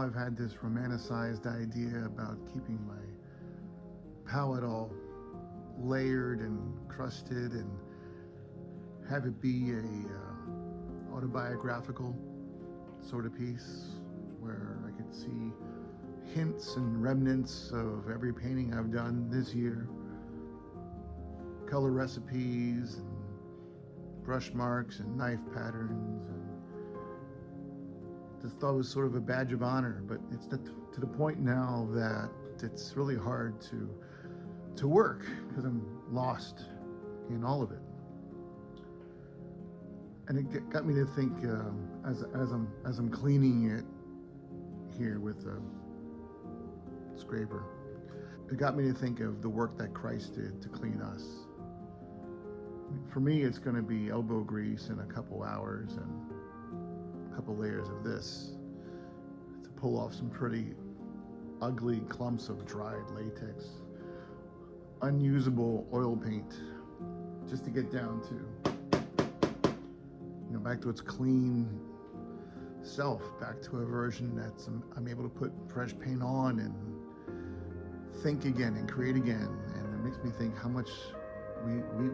I've had this romanticized idea about keeping my palette all layered and crusted and have it be a autobiographical sort of piece where I could see hints and remnants of every painting I've done this year, color recipes and brush marks and knife patterns, and just thought it was sort of a badge of honor. But it's to the point now that it's really hard to work because I'm lost in all of it. And it got me to think as I'm cleaning it here with a scraper, it got me to think of the work that Christ did to clean us. For me, it's going to be elbow grease in a couple hours and a couple layers of this to pull off some pretty ugly clumps of dried latex, unusable oil paint, just to get down to, back to its clean self, back to a version that's I'm able to put fresh paint on and think again and create again. And it makes me think how much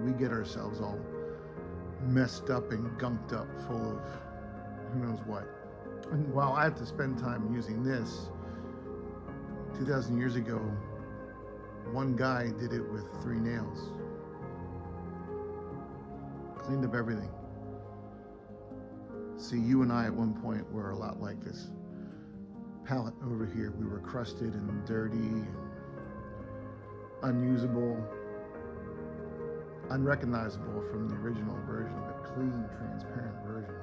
we get ourselves all messed up and gunked up, full of who knows what. And while I have to spend time using this, 2,000 years ago, one guy did it with 3 nails. Cleaned up everything. See, you and I at one point were a lot like this palette over here. We were crusted and dirty and unusable, unrecognizable from the original version, but clean, transparent version.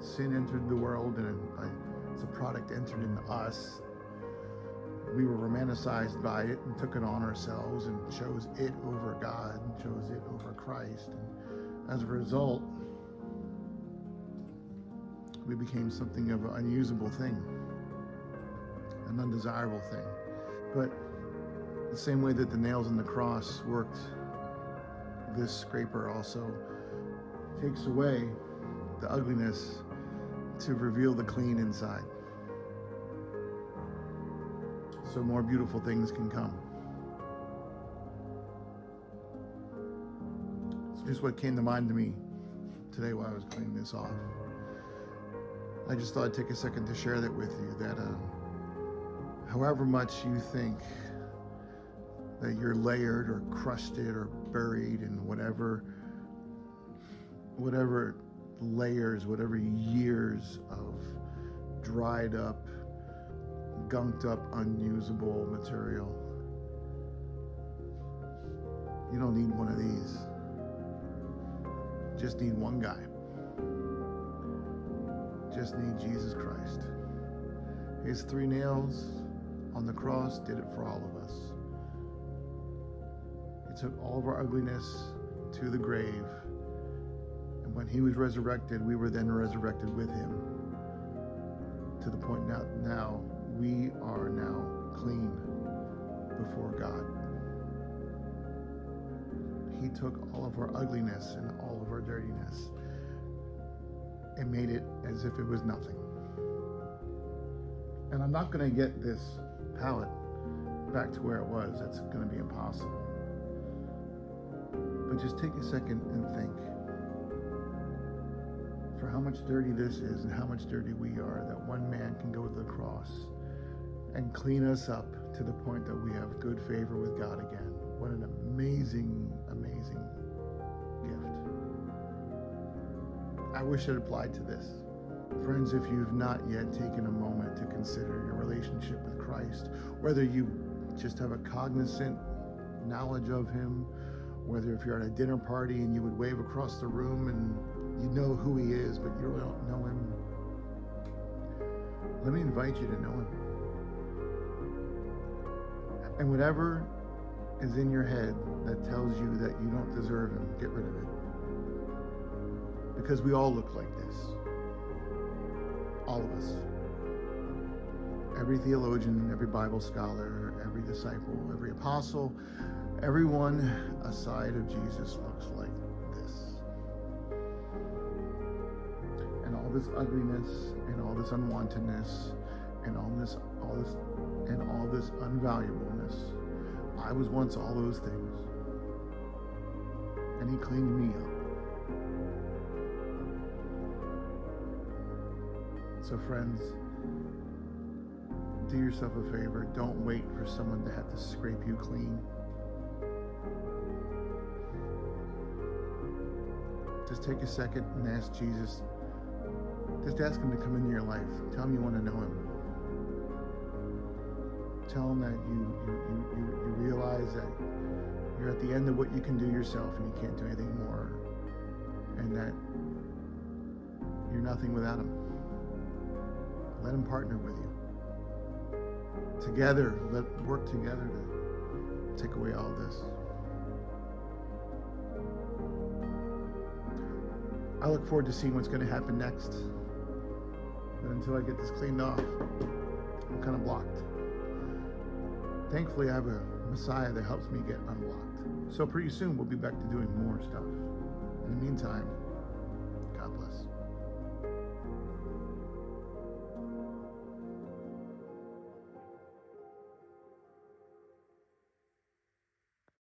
Sin entered the world, and as a product entered into us, we were romanticized by it and took it on ourselves and chose it over God and chose it over Christ. And as a result, we became something of an unusable thing, an undesirable thing. But the same way that the nails in the cross worked, this scraper also takes away the ugliness to reveal the clean inside, so more beautiful things can come. It's just what came to mind to me today while I was cleaning this off. I just thought I'd take a second to share that with you, that however much you think that you're layered or crusted or buried in whatever layers, whatever years of dried up, gunked up, unusable material, you don't need one of these. Just need one guy. Just need Jesus Christ. His 3 nails on the cross did it for all of us. He took all of our ugliness to the grave, and when he was resurrected, we were then resurrected with him, to the point now we are now clean before God. He took all of our ugliness and all of our dirtiness and made it as if it was nothing. And I'm not going to get this palette back to where it was. That's going to be impossible. But just take a second and think for how much dirty this is and how much dirty we are, that one man can go to the cross and clean us up to the point that we have good favor with God again. What an amazing, amazing gift. I wish it applied to this. Friends, if you've not yet taken a moment to consider your relationship with Christ, whether you just have a cognizant knowledge of him, whether if you're at a dinner party and you would wave across the room and you know who he is, but you really don't know him, let me invite you to know him. And whatever is in your head that tells you that you don't deserve him, get rid of it. Because we all look like this. All of us. Every theologian, every Bible scholar, every disciple, every apostle, everyone aside of Jesus looks like this. And all this ugliness and all this unwantedness and all this unvaluableness. I was once all those things, and he cleaned me up. So friends, do yourself a favor. Don't wait for someone to have to scrape you clean. Just take a second and ask Jesus. Just ask him to come into your life. Tell him you want to know him. Tell him that you realize that you're at the end of what you can do yourself and you can't do anything more, and that you're nothing without him. Let him partner with you. Together, work together to take away all this. I look forward to seeing what's going to happen next. But until I get this cleaned off, I'm kind of blocked. Thankfully, I have a Messiah that helps me get unblocked. So pretty soon, we'll be back to doing more stuff. In the meantime, God bless.